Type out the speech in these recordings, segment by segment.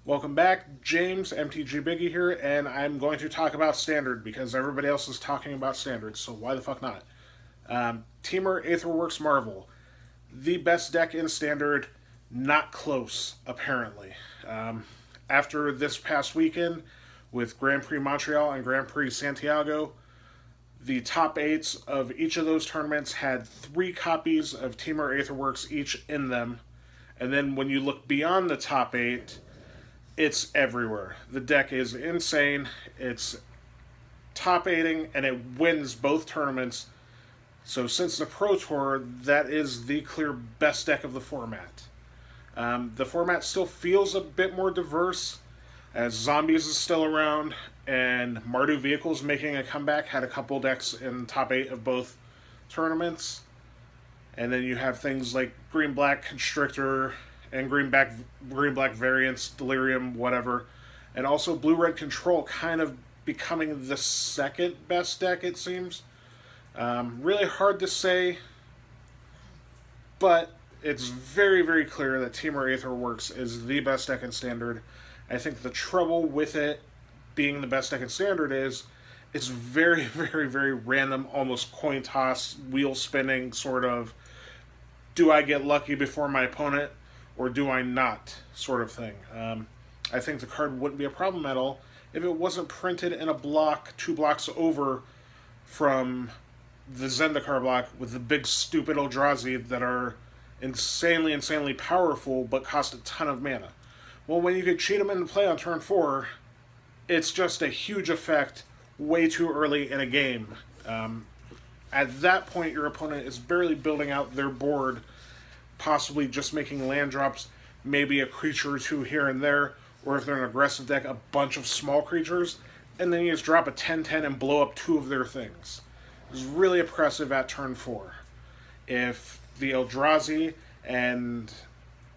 Welcome back, James, MTG Biggie here, and I'm going to talk about Standard because everybody else is talking about Standard, so why the fuck not? Teamer Aetherworks Marvel, the best deck in Standard, not close, apparently. After this past weekend with Grand Prix Montreal and Grand Prix Santiago, the top eights of each of those tournaments had 3 copies of Teamer Aetherworks each in them. And then when you look beyond the top 8, it's everywhere. The deck is insane. It's top 8ing and it wins both tournaments. So since the Pro Tour, that is the clear best deck of the format. The format still feels a bit more diverse, as Zombies is still around, and Mardu Vehicles making a comeback, had a couple decks in top 8 of both tournaments. And then you have things like Green-Black Constrictor and Green-Black variants, Delirium, whatever. And also Blue-Red Control kind of becoming the second best deck, it seems. Really hard to say, but it's very, very clear that Teamer Aetherworks is the best deck in Standard. I think the trouble with it being the best deck in Standard is it's very, very, very random, almost coin toss, wheel spinning sort of, do I get lucky before my opponent or do I not sort of thing. I think the card wouldn't be a problem at all if it wasn't printed in a block 2 blocks over from the Zendikar block with the big stupid Eldrazi that are insanely, insanely powerful but cost a ton of mana. Well, when you could cheat them into play on turn 4, it's just a huge effect way too early in a game. At that point, your opponent is barely building out their board, possibly just making land drops, maybe a creature or 2 here and there, or if they're an aggressive deck, a bunch of small creatures, and then you just drop a 10-10 and blow up 2 of their things. It's really oppressive at turn 4. If the Eldrazi and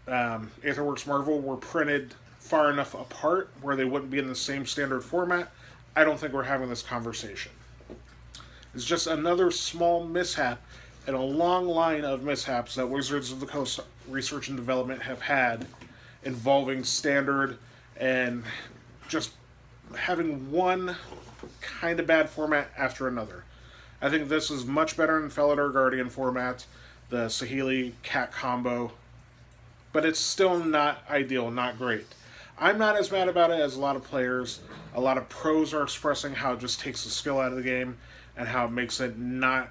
Aetherworks Marvel were printed far enough apart where they wouldn't be in the same standard format, I don't think we're having this conversation. It's just another small mishap in a long line of mishaps that Wizards of the Coast Research and Development have had involving Standard and just having one kind of bad format after another. I think this is much better in Felidar Guardian format, the Saheeli Cat combo, but it's still not ideal, not great. I'm not as mad about it as a lot of players. A lot of pros are expressing how it just takes the skill out of the game and how it makes it not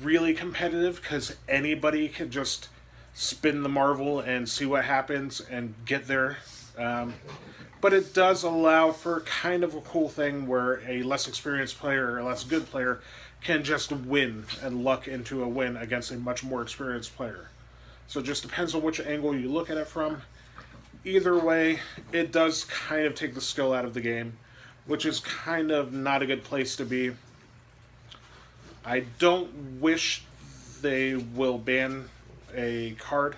really competitive because anybody can just spin the Marvel and see what happens and get there. But it does allow for kind of a cool thing where a less experienced player or a less good player can just win and luck into a win against a much more experienced player. So it just depends on which angle you look at it from. Either way, it does kind of take the skill out of the game, which is kind of not a good place to be. I don't wish they will ban a card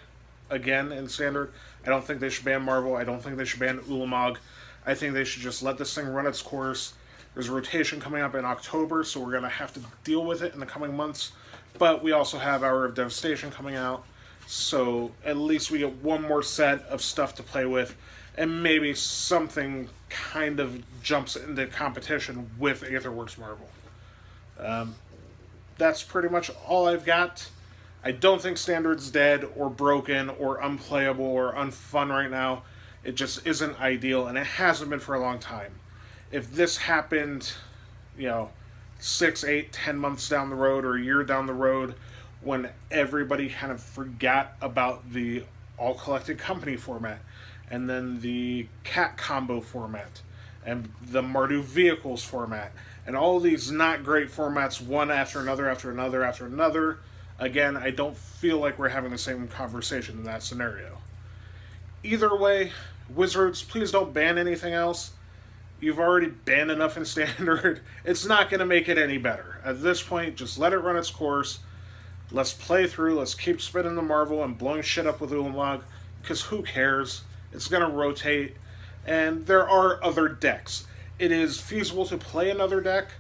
again in Standard. I don't think they should ban Marvel. I don't think they should ban Ulamog. I think they should just let this thing run its course. There's a rotation coming up in October, so we're going to have to deal with it in the coming months. But we also have Hour of Devastation coming out. So at least we get one more set of stuff to play with, and maybe something kind of jumps into competition with Aetherworks Marvel. That's pretty much all I've got. I don't think Standard's dead or broken or unplayable or unfun right now. It just isn't ideal, and it hasn't been for a long time. If this happened, 6, 8, 10 months down the road or a year down the road, when everybody kind of forgot about the all-collected company format, and then the cat combo format, and the Mardu Vehicles format, and all these not great formats, one after another, after another, after another. Again, I don't feel like we're having the same conversation in that scenario. Either way, Wizards, please don't ban anything else. You've already banned enough in Standard. It's not going to make it any better. At this point, just let it run its course. Let's play through, let's keep spinning the Marvel and blowing shit up with Ulamog, because who cares? It's going to rotate, and there are other decks. It is feasible to play another deck,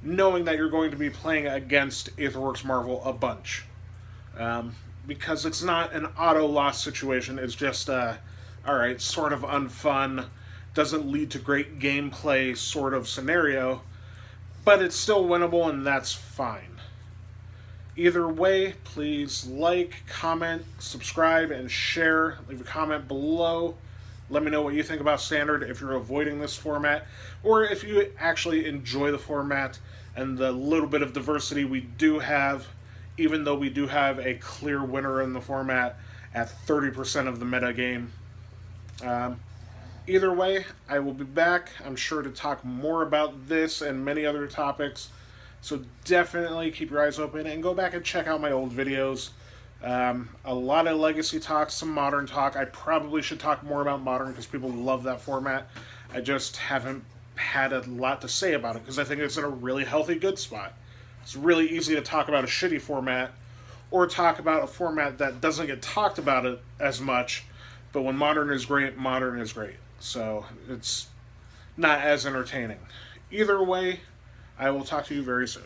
knowing that you're going to be playing against Aetherworks Marvel a bunch. Because it's not an auto-loss situation, it's just alright, sort of unfun, doesn't lead to great gameplay sort of scenario, but it's still winnable and that's fine. Either way, please like, comment, subscribe, and share. Leave a comment below. Let me know what you think about Standard, if you're avoiding this format, or if you actually enjoy the format and the little bit of diversity we do have, even though we do have a clear winner in the format at 30% of the meta game. Either way, I will be back, I'm sure, to talk more about this and many other topics. So definitely keep your eyes open and go back and check out my old videos. A lot of legacy talk, some modern talk. I probably should talk more about modern because people love that format. I just haven't had a lot to say about it because I think it's in a really healthy, good spot. It's really easy to talk about a shitty format or talk about a format that doesn't get talked about it as much. But when modern is great, modern is great. So it's not as entertaining. Either way, I will talk to you very soon.